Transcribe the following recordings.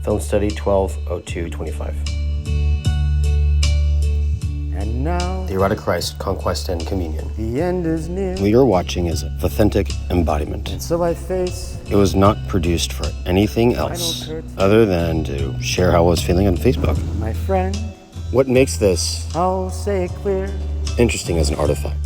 Film Study 120225. And now, The Erotic Christ, Conquest and Communion. the end is near. What you're watching is authentic embodiment. And so I face It was not produced for anything else other than to share how I was feeling on Facebook. my friend. What makes this I'll say it clear. interesting as an artifact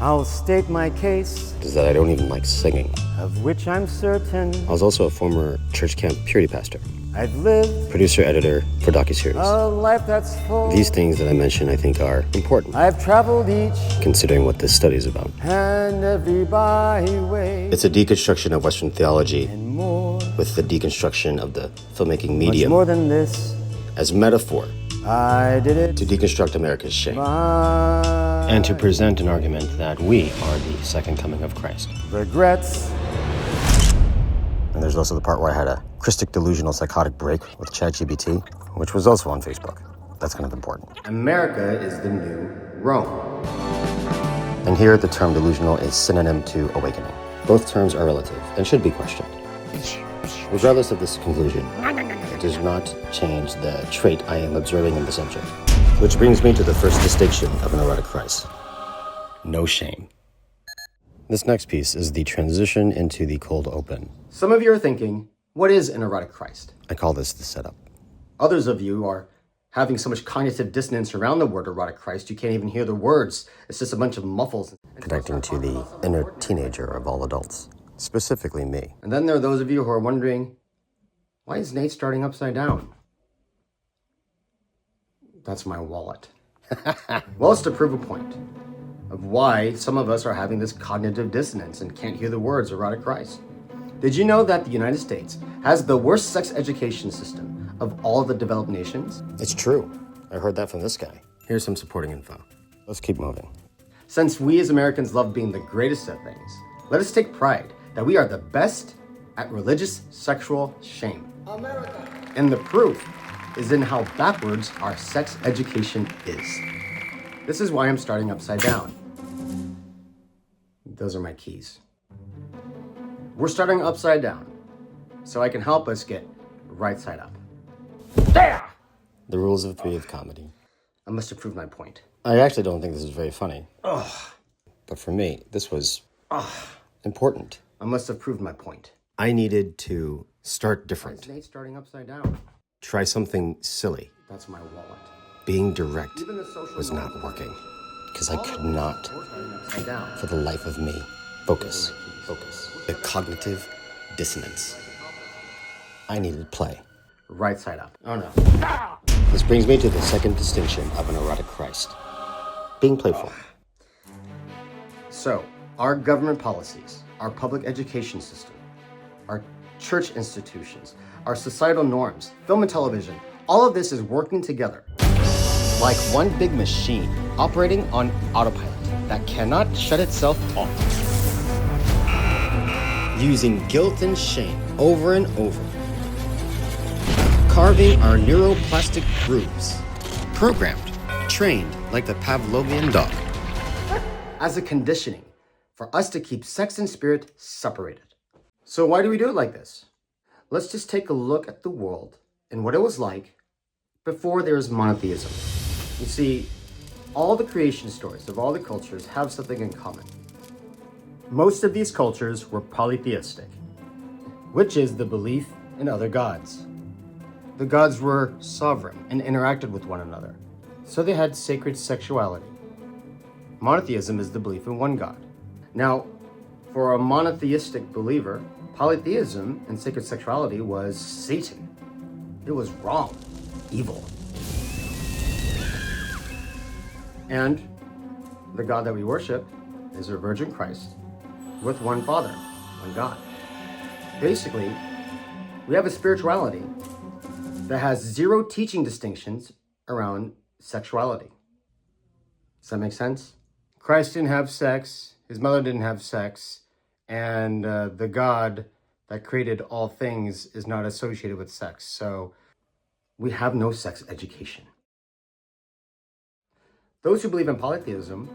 I'll state my case, is that I don't even like singing. of which I'm certain. I was also a former church camp purity pastor, I've lived producer, editor for docuseries. a life that's full. These things that I mention, I think, are important, I've traveled each considering what this study is about. and every byway It's a deconstruction of Western theology and more. with the deconstruction of the filmmaking Much medium more than this, as metaphor I did it to deconstruct America's shame my and to present an argument that we are the second coming of Christ. regrets. And there's also the part where I had a Christic delusional psychotic break with ChatGPT, which was also on Facebook. That's kind of important. America is the new Rome. And here the term delusional is synonym to awakening. Both terms are relative and should be questioned. Regardless of this conclusion, it does not change the trait I am observing in the subject. Which brings me to the first distinction of an erotic Christ. No shame. This next piece is the transition into the cold open. Some of you are thinking, what is an erotic Christ? I call this the setup. Others of you are having so much cognitive dissonance around the word erotic Christ, you can't even hear the words. It's just a bunch of muffles. Connecting to the inner teenager of all adults, specifically me. And then there are those of you who are wondering, why is Nate starting upside down? That's my wallet. Well, it's to prove a point of why some of us are having this cognitive dissonance and can't hear the words erotic Christ. Did you know that the United States has the worst sex education system of all the developed nations? It's true. I heard that from this guy. Here's some supporting info. Let's keep moving. Since we as Americans love being the greatest at things, let us take pride that we are the best at religious sexual shame. America. And the proof is in how backwards our sex education is. This is why I'm starting upside down. Those are my keys. We're starting upside down, so I can help us get right side up. There! The rules of three of comedy. I must have proved my point. I actually don't think this is very funny. Ugh. But for me, this was important. I must have proved my point. I needed to start different. Why is Nate starting upside down? Try something silly. That's my wallet. Being direct was not working because I could not, for the life of me, focus. The cognitive dissonance. I needed play. Right side up. Oh no. This brings me to the second distinction of an erotic Christ. Being playful. So, our government policies, our public education system, our church institutions, our societal norms, film and television, all of this is working together like one big machine operating on autopilot that cannot shut itself off. Using guilt and shame over and over. Carving our neuroplastic grooves. Programmed, trained like the Pavlovian dog. As a conditioning for us to keep sex and spirit separated. So why do we do it like this? Let's just take a look at the world and what it was like before there was monotheism. You see, all the creation stories of all the cultures have something in common. Most of these cultures were polytheistic, which is the belief in other gods. The gods were sovereign and interacted with one another, so they had sacred sexuality. Monotheism is the belief in one God. Now, for a monotheistic believer, polytheism and sacred sexuality was Satan. It was wrong, evil. And the God that we worship is a virgin Christ with one Father, one God. Basically, we have a spirituality that has zero teaching distinctions around sexuality. Does that make sense? Christ didn't have sex, his mother didn't have sex, and the God that created all things is not associated with sex. So we have no sex education. Those who believe in polytheism,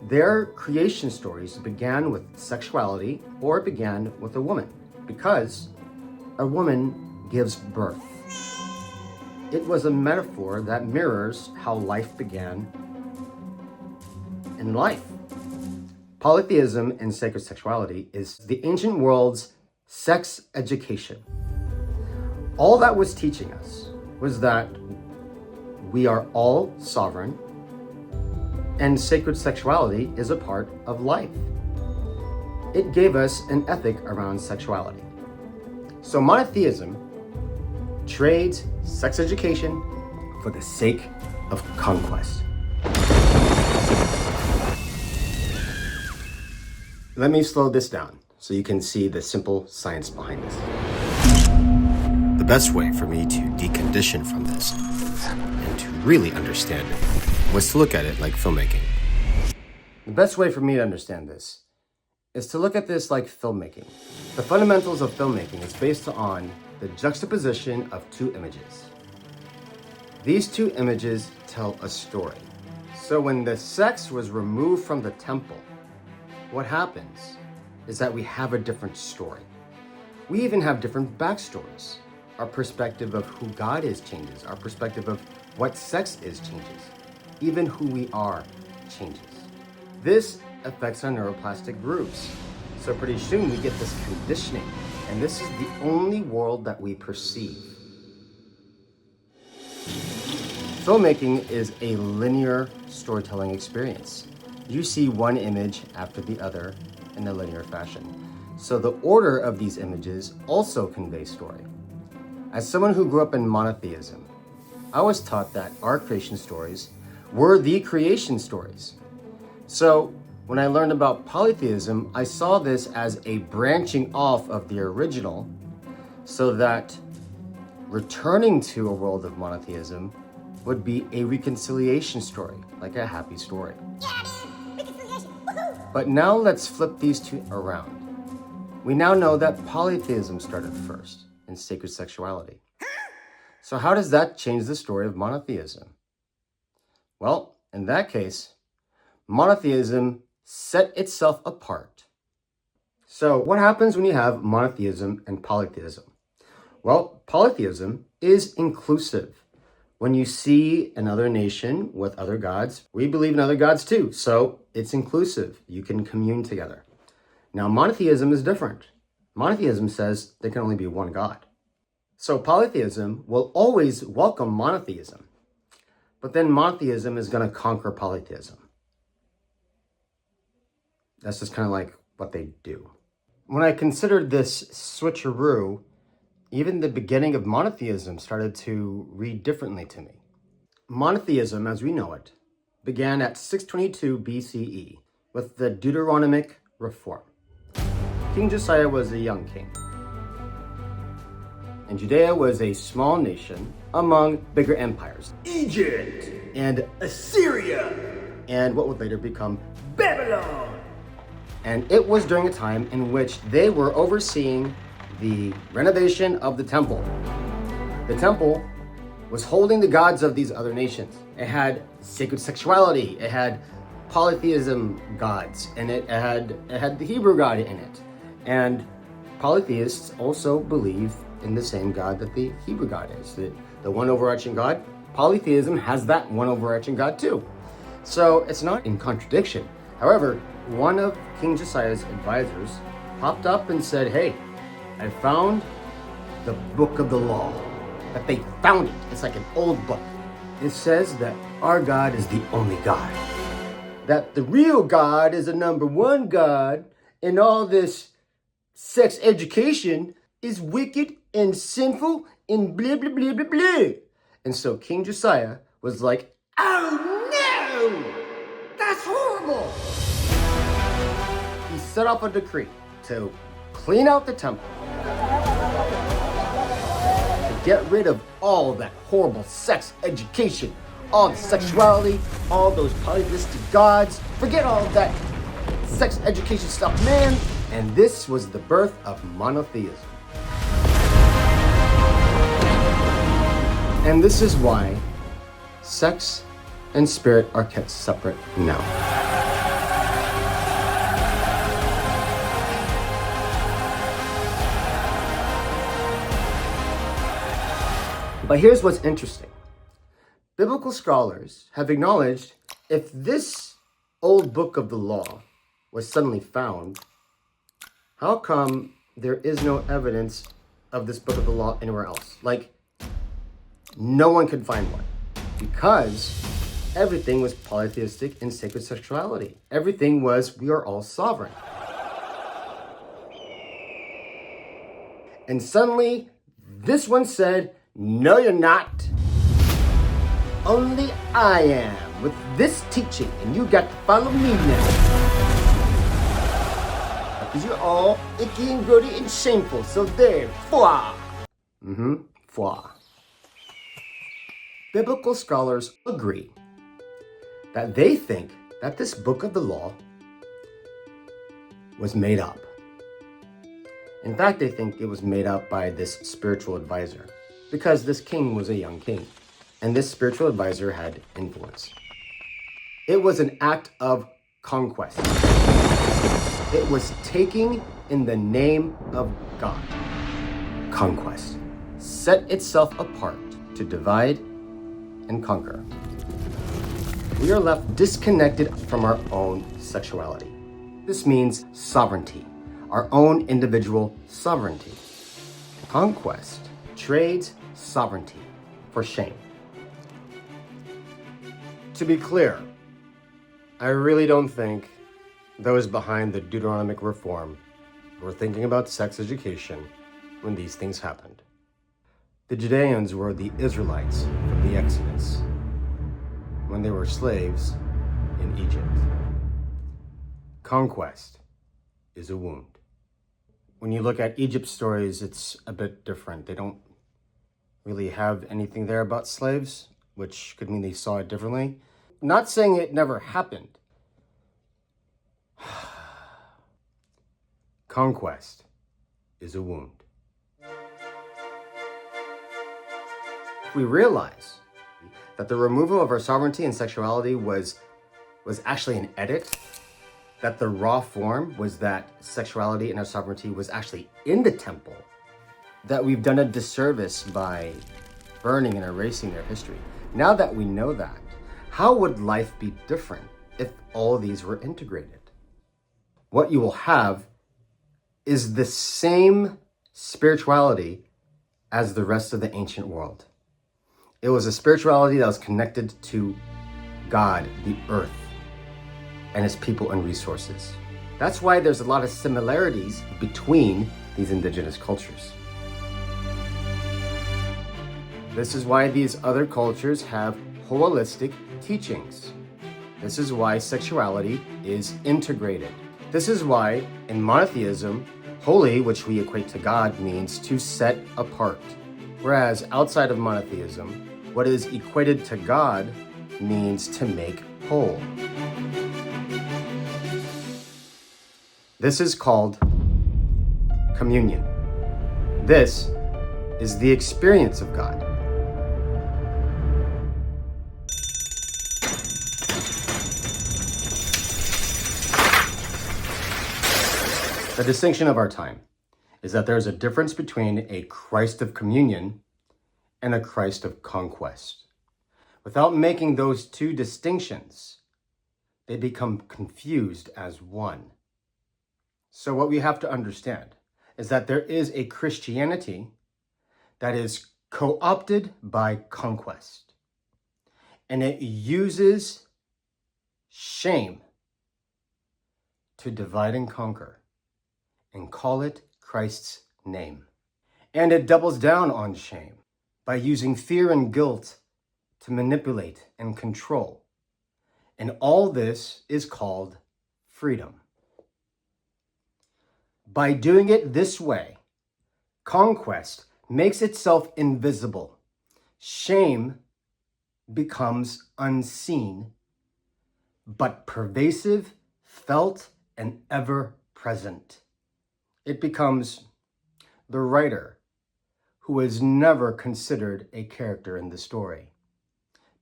their creation stories began with sexuality or began with a woman, because a woman gives birth. It was a metaphor that mirrors how life began in life. Polytheism and sacred sexuality is the ancient world's sex education. All that was teaching us was that we are all sovereign and sacred sexuality is a part of life. It gave us an ethic around sexuality. So monotheism trades sex education for the sake of conquest. Let me slow this down so you can see the simple science behind this. The best way for me to decondition from this and to really understand it was to look at it like filmmaking. The best way for me to understand this is to look at this like filmmaking. The fundamentals of filmmaking is based on the juxtaposition of two images. These two images tell a story. So when the sex was removed from the temple, what happens is that we have a different story. We even have different backstories. Our perspective of who God is changes. Our perspective of what sex is changes. Even who we are changes. This affects our neuroplastic groups. So pretty soon we get this conditioning, and this is the only world that we perceive. Filmmaking is a linear storytelling experience. You see one image after the other in a linear fashion. So the order of these images also conveys story. As someone who grew up in monotheism, I was taught that our creation stories were the creation stories. So when I learned about polytheism, I saw this as a branching off of the original so that returning to a world of monotheism would be a reconciliation story, like a happy story. But now let's flip these two around. We now know that polytheism started first in sacred sexuality. So how does that change the story of monotheism? Well, in that case, monotheism set itself apart. So what happens when you have monotheism and polytheism? Well, polytheism is inclusive. When you see another nation with other gods, we believe in other gods too. So it's inclusive. You can commune together. Now, monotheism is different. Monotheism says there can only be one God. So polytheism will always welcome monotheism. But then monotheism is going to conquer polytheism. That's just kind of like what they do. When I considered this switcheroo, even the beginning of monotheism started to read differently to me. Monotheism, as we know it, began at 622 BCE with the Deuteronomic reform. King Josiah was a young king, and Judea was a small nation among bigger empires, Egypt and Assyria, and what would later become Babylon. And it was during a time in which they were overseeing the renovation of the temple. The temple was holding the gods of these other nations. It had sacred sexuality, it had polytheism gods, and it had the Hebrew God in it. And polytheists also believe in the same God that the Hebrew God is, the one overarching God. Polytheism has that one overarching God too. So it's not in contradiction. However, one of King Josiah's advisors popped up and said, hey, I found the book of the law. That they found it. It's like an old book. It says that our God is the only God. That the real God is the number one God, and all this sex education is wicked and sinful and blah, blah, blah, blah, blah. And so King Josiah was like, oh no! That's horrible! He set off a decree to clean out the temple, to get rid of all that horrible sex education, all the sexuality, all those polytheistic gods. Forget all of that sex education stuff, man. And this was the birth of monotheism. And this is why sex and spirit are kept separate now. But here's what's interesting. Biblical scholars have acknowledged if this old book of the law was suddenly found, how come there is no evidence of this book of the law anywhere else? Like, no one could find one because everything was polytheistic and sacred sexuality. Everything was, we are all sovereign. And suddenly, this one said, no, you're not. Only I am with this teaching, and you got to follow me now. Because you're all icky and grody and shameful, so there, foi. Foi. Biblical scholars agree that they think that this book of the law was made up. In fact, they think it was made up by this spiritual advisor because this king was a young king and this spiritual advisor had influence. It was an act of conquest. It was taking in the name of God. Conquest. Set itself apart to divide and conquer. We are left disconnected from our own sexuality. This means sovereignty, our own individual sovereignty. Conquest trades sovereignty for shame. To be clear, I really don't think those behind the Deuteronomic reform were thinking about sex education when these things happened. The Judeans were the Israelites from the Exodus when they were slaves in Egypt. Conquest is a wound. When you look at Egypt's stories, it's a bit different. They don't really have anything there about slaves, which could mean they saw it differently. Not saying it never happened. Conquest is a wound. We realize that the removal of our sovereignty and sexuality was actually an edict, that the raw form was that sexuality and our sovereignty was actually in the temple, that we've done a disservice by burning and erasing their history. Now that we know that, how would life be different if all these were integrated? What you will have is the same spirituality as the rest of the ancient world. It was a spirituality that was connected to God, the earth, and his people and resources. That's why there's a lot of similarities between these indigenous cultures. This is why these other cultures have holistic teachings. This is why sexuality is integrated. This is why in monotheism, holy, which we equate to God, means to set apart. Whereas outside of monotheism, what is equated to God means to make whole. This is called communion. This is the experience of God. The distinction of our time is that there's a difference between a Christ of communion and a Christ of conquest. Without making those two distinctions, they become confused as one. So what we have to understand is that there is a Christianity that is co-opted by conquest, and it uses shame to divide and conquer and call it Christ's name. And it doubles down on shame by using fear and guilt to manipulate and control. And all this is called freedom. By doing it this way, conquest makes itself invisible. Shame becomes unseen, but pervasive, felt, and ever present. It becomes the writer who is never considered a character in the story,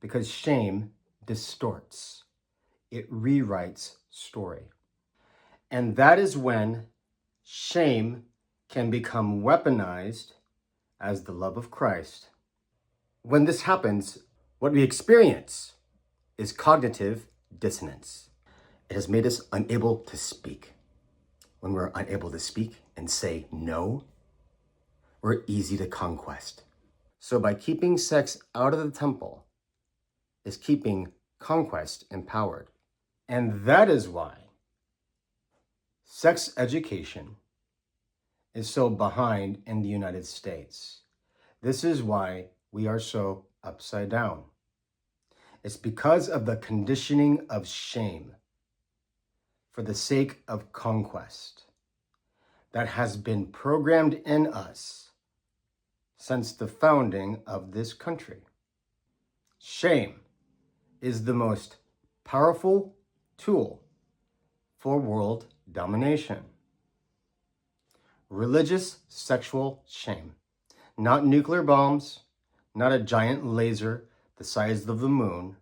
because shame distorts. It rewrites story. And that is when shame can become weaponized as the love of Christ When this happens, what we experience is cognitive dissonance. It has made us unable to speak. When we're unable to speak and say no, we're easy to conquest. So by keeping sex out of the temple is keeping conquest empowered. And that is why sex education is so behind in the United States. This is why we are so upside down. It's because of the conditioning of shame for the sake of conquest that has been programmed in us since the founding of this country. Shame is the most powerful tool for world domination. Religious sexual shame. Not nuclear bombs, not a giant laser the size of the moon.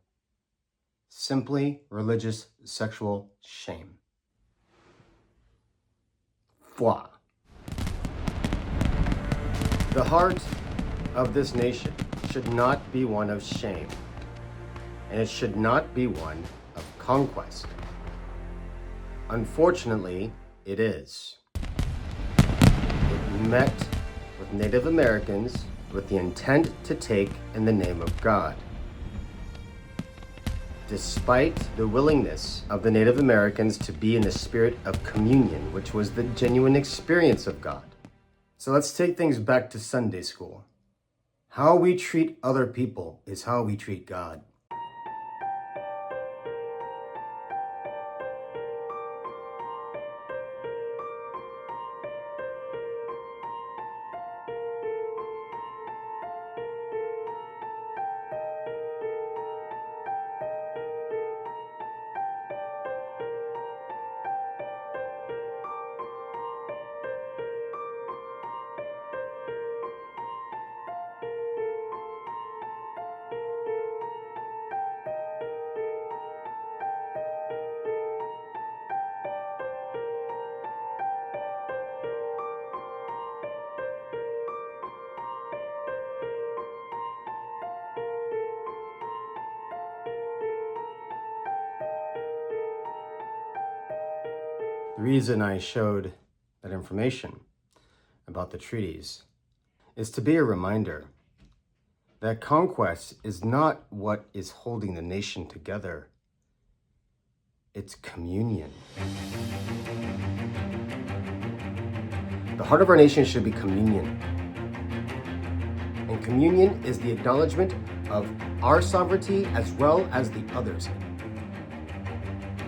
Simply religious sexual shame. Foi. The heart of this nation should not be one of shame, and it should not be one of conquest. Unfortunately, it is. It met with Native Americans with the intent to take in the name of God. Despite the willingness of the Native Americans to be in the spirit of communion, which was the genuine experience of God. So let's take things back to Sunday school. How we treat other people is how we treat God. The reason I showed that information about the treaties is to be a reminder that conquest is not what is holding the nation together. It's communion. The heart of our nation should be communion. And communion is the acknowledgement of our sovereignty as well as the others.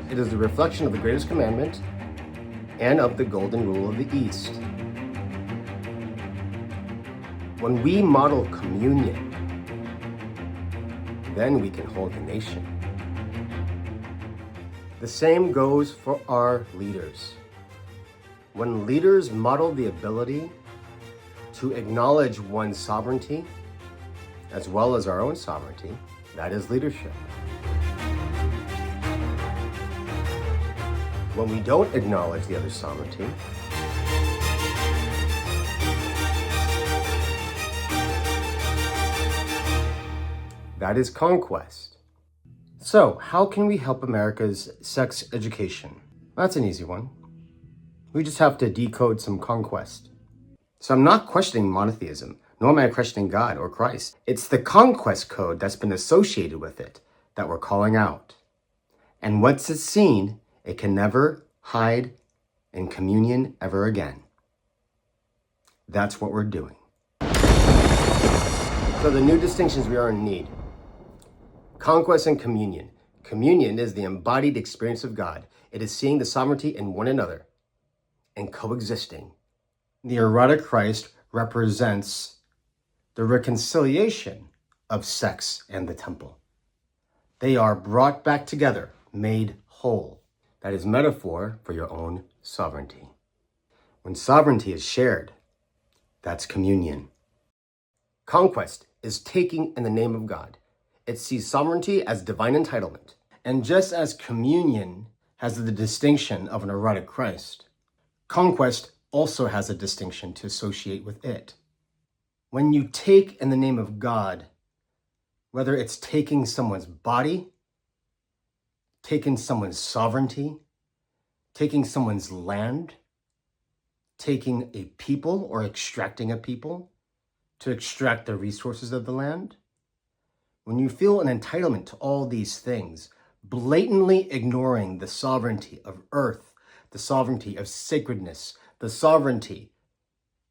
It is the reflection of the greatest commandment and of the golden rule of the East. When we model communion, then we can hold the nation. The same goes for our leaders. When leaders model the ability to acknowledge one's sovereignty, as well as our own sovereignty, that is leadership. When we don't acknowledge the other's sovereignty, that is conquest. So, how can we help America's sex education? That's an easy one. We just have to decode some conquest. So I'm not questioning monotheism, nor am I questioning God or Christ. It's the Conquest Code that's been associated with it that we're calling out. And once it's seen, it can never hide in communion ever again. That's what we're doing. So the new distinctions we are in need. Conquest and communion. Communion is the embodied experience of God. It is seeing the sovereignty in one another and coexisting. The Erotic Christ represents the reconciliation of sex and the temple. They are brought back together, made whole. That is metaphor for your own sovereignty. When sovereignty is shared, that's communion. Conquest is taking in the name of God. It sees sovereignty as divine entitlement. And just as communion has the distinction of an erotic Christ, conquest also has a distinction to associate with it. When you take in the name of God, whether it's taking someone's body, taking someone's sovereignty, taking someone's land, taking a people or extracting a people to extract the resources of the land. When you feel an entitlement to all these things, blatantly ignoring the sovereignty of earth, the sovereignty of sacredness, the sovereignty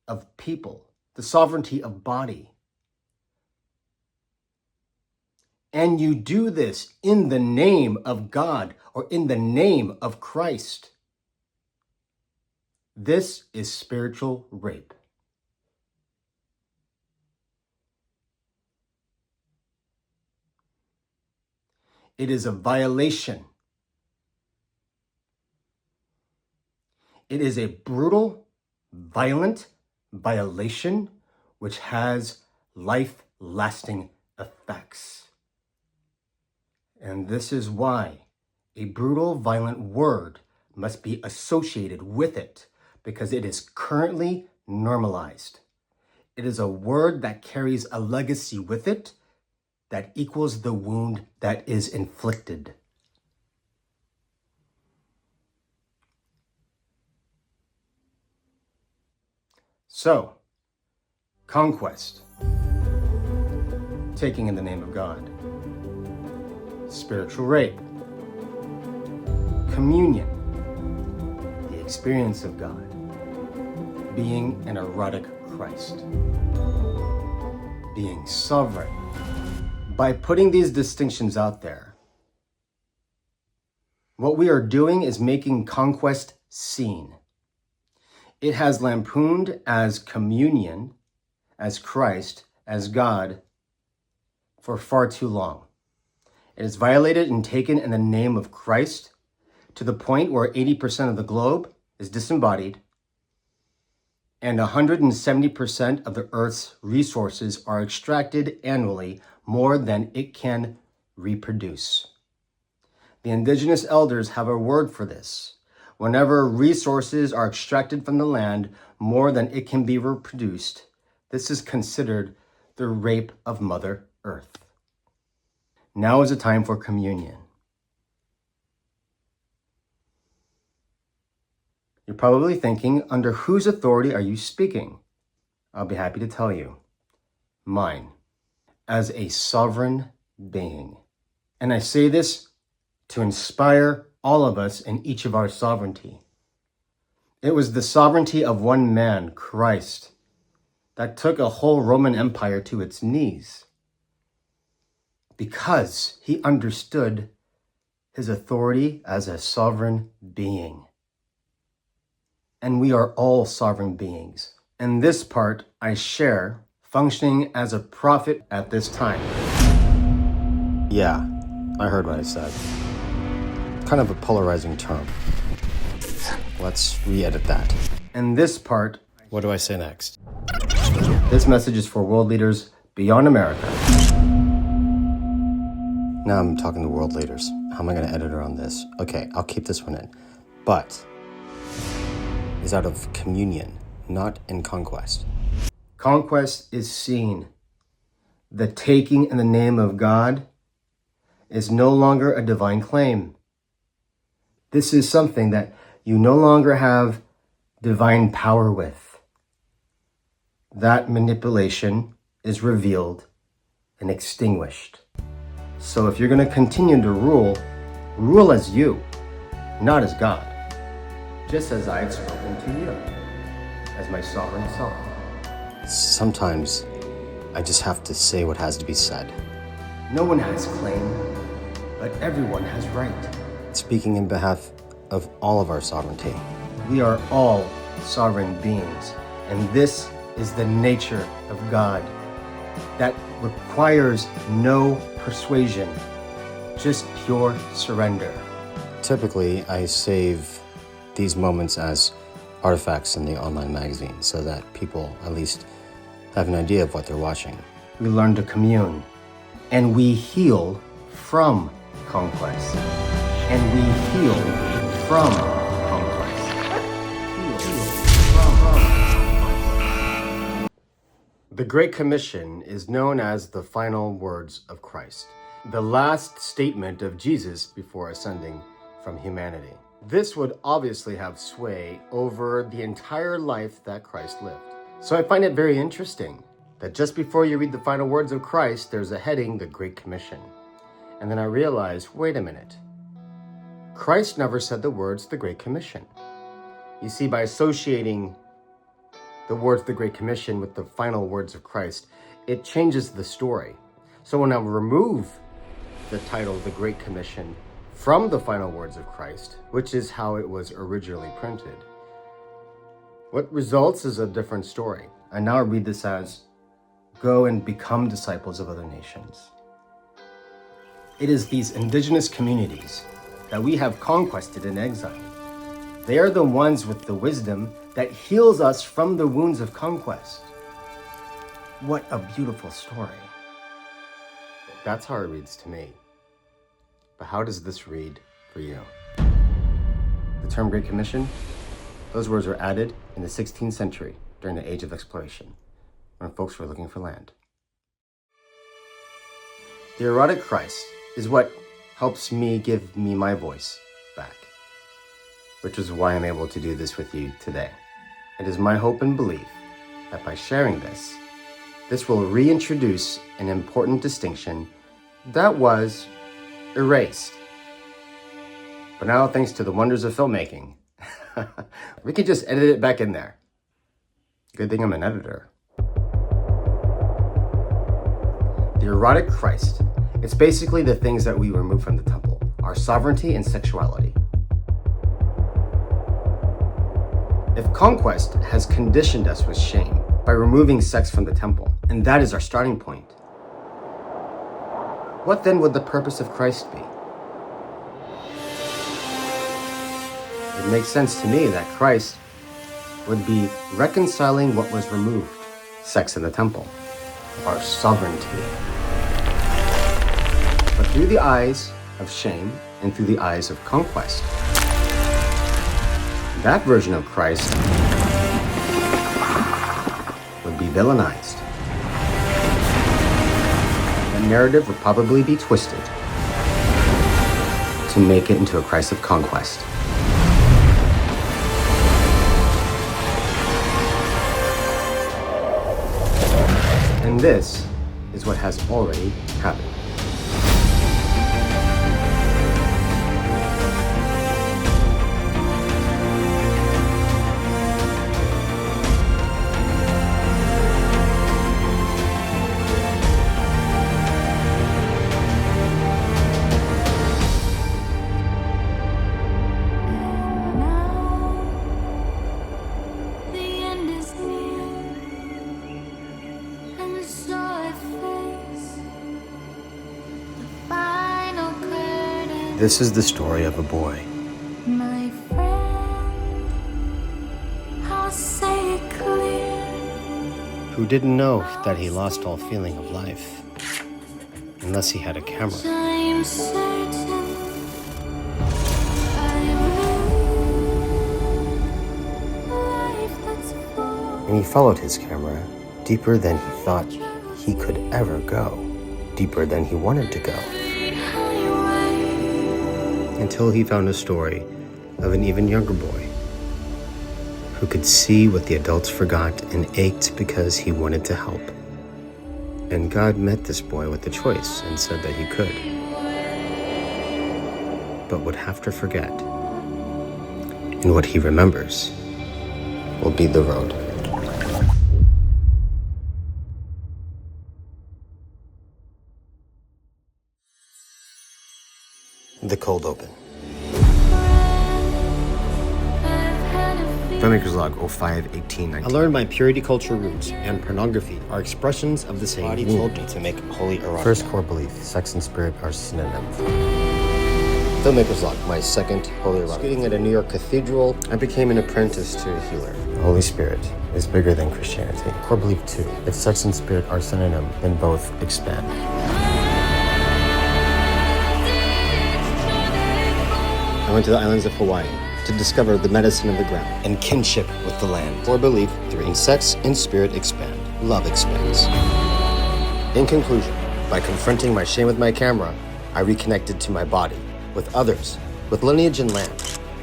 of people, the sovereignty of body, and you do this in the name of God or in the name of Christ, this is spiritual rape. It is a violation. It is a brutal, violent violation which has life-lasting effects. And this is why a brutal, violent word must be associated with it, because it is currently normalized. It is a word that carries a legacy with it that equals the wound that is inflicted. So, conquest, taking in the name of God. Spiritual rape, communion, the experience of God, being an erotic Christ, being sovereign. By putting these distinctions out there, what we are doing is making conquest seen. It has lampooned as communion, as Christ, as God, for far too long. It is violated and taken in the name of Christ to the point where 80% of the globe is disembodied and 170% of the Earth's resources are extracted annually, more than it can reproduce. The indigenous elders have a word for this. Whenever resources are extracted from the land more than it can be reproduced, this is considered the rape of Mother Earth. Now is the time for communion. You're probably thinking, under whose authority are you speaking? I'll be happy to tell you. Mine, as a sovereign being. And I say this to inspire all of us in each of our sovereignty. It was the sovereignty of one man, Christ, that took a whole Roman Empire to its knees, because he understood his authority as a sovereign being. And we are all sovereign beings. And this part I share, functioning as a prophet at this time. Yeah, I heard what I said. Kind of a polarizing term. Let's re-edit that. And this part, what do I say next? This message is for world leaders beyond America. Now I'm talking to world leaders. How am I going to edit around this? Okay, I'll keep this one in. But is out of communion, not in conquest. Conquest is seen. The taking in the name of God is no longer a divine claim. This is something that you no longer have divine power with. That manipulation is revealed and extinguished. So if you're going to continue to rule, rule as you, not as God. Just as I have spoken to you, as my sovereign self. Sometimes I just have to say what has to be said. No one has claim, but everyone has right. Speaking in behalf of all of our sovereignty. We are all sovereign beings, and this is the nature of God that requires no persuasion, just pure surrender. Typically, I save these moments as artifacts in the online magazine so that people at least have an idea of what they're watching. We learn to commune, and we heal from conquest. And we heal from conquest. Heal from conquest. The Great Commission is known as the final words of Christ, the last statement of Jesus before ascending from humanity. This would obviously have sway over the entire life that Christ lived. So I find it very interesting that just before you read the final words of Christ, there's a heading, the Great Commission. And then I realized, wait a minute. Christ never said the words, the Great Commission. You see, by associating the words, the Great Commission, with the final words of Christ, it changes the story. So when I remove the title, the Great Commission, from the final words of Christ, which is how it was originally printed, what results is a different story. I now read this as, go and become disciples of other nations. It is these indigenous communities that we have conquested and exiled. They are the ones with the wisdom that heals us from the wounds of conquest. What a beautiful story. That's how it reads to me. But how does this read for you? The term Great Commission, those words were added in the 16th century during the Age of Exploration, when folks were looking for land. The Erotic Christ is what helps me give me my voice back, which is why I'm able to do this with you today. It is my hope and belief that by sharing this will reintroduce an important distinction that was erased. But now, thanks to the wonders of filmmaking, we can just edit it back in there. Good thing I'm an editor. The Erotic Christ. It's basically the things that we remove from the temple, our sovereignty and sexuality. If conquest has conditioned us with shame by removing sex from the temple, and that is our starting point, what then would the purpose of Christ be? It makes sense to me that Christ would be reconciling what was removed, sex in the temple, our sovereignty. But through the eyes of shame and through the eyes of conquest. That version of Christ would be villainized. The narrative would probably be twisted to make it into a Christ of conquest. And this is what has already happened. This is the story of a boy. My friend, I'll say it clear. Who didn't know that he lost all feeling of life unless he had a camera. I'm certain I live a life that's full. And he followed his camera deeper than he thought he could ever go, deeper than he wanted to go. Until he found a story of an even younger boy who could see what the adults forgot and ached because he wanted to help. And God met this boy with a choice and said that he could, but would have to forget. And what he remembers will be the road. The cold open. Filmmaker's Log 05/18/19. I learned my purity culture roots and pornography are expressions of the same wound. Told me to make holy erotica. First core belief, sex and spirit are synonyms. Filmmaker's Log, my second holy erotica. Shooting at a New York cathedral, I became an apprentice to a healer. The Holy Spirit is bigger than Christianity. Core belief 2, if sex and spirit are synonym, then both expand. I went to the islands of Hawaii to discover the medicine of the ground and kinship with the land. Core belief 3, sex and spirit expand. love expands. In conclusion, by confronting my shame with my camera, I reconnected to my body, with others, with lineage and land,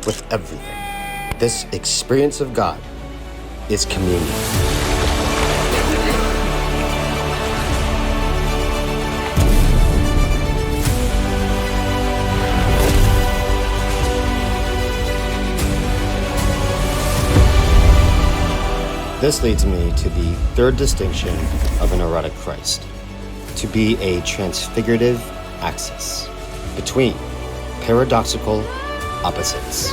with everything. This experience of God is communion. This leads me to the third distinction of an erotic Christ, to be a transfigurative axis between paradoxical opposites.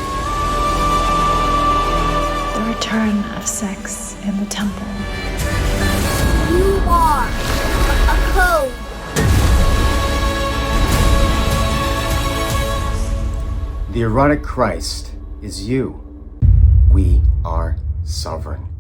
The return of sex in the temple. You are a code. The erotic Christ is you. We are sovereign.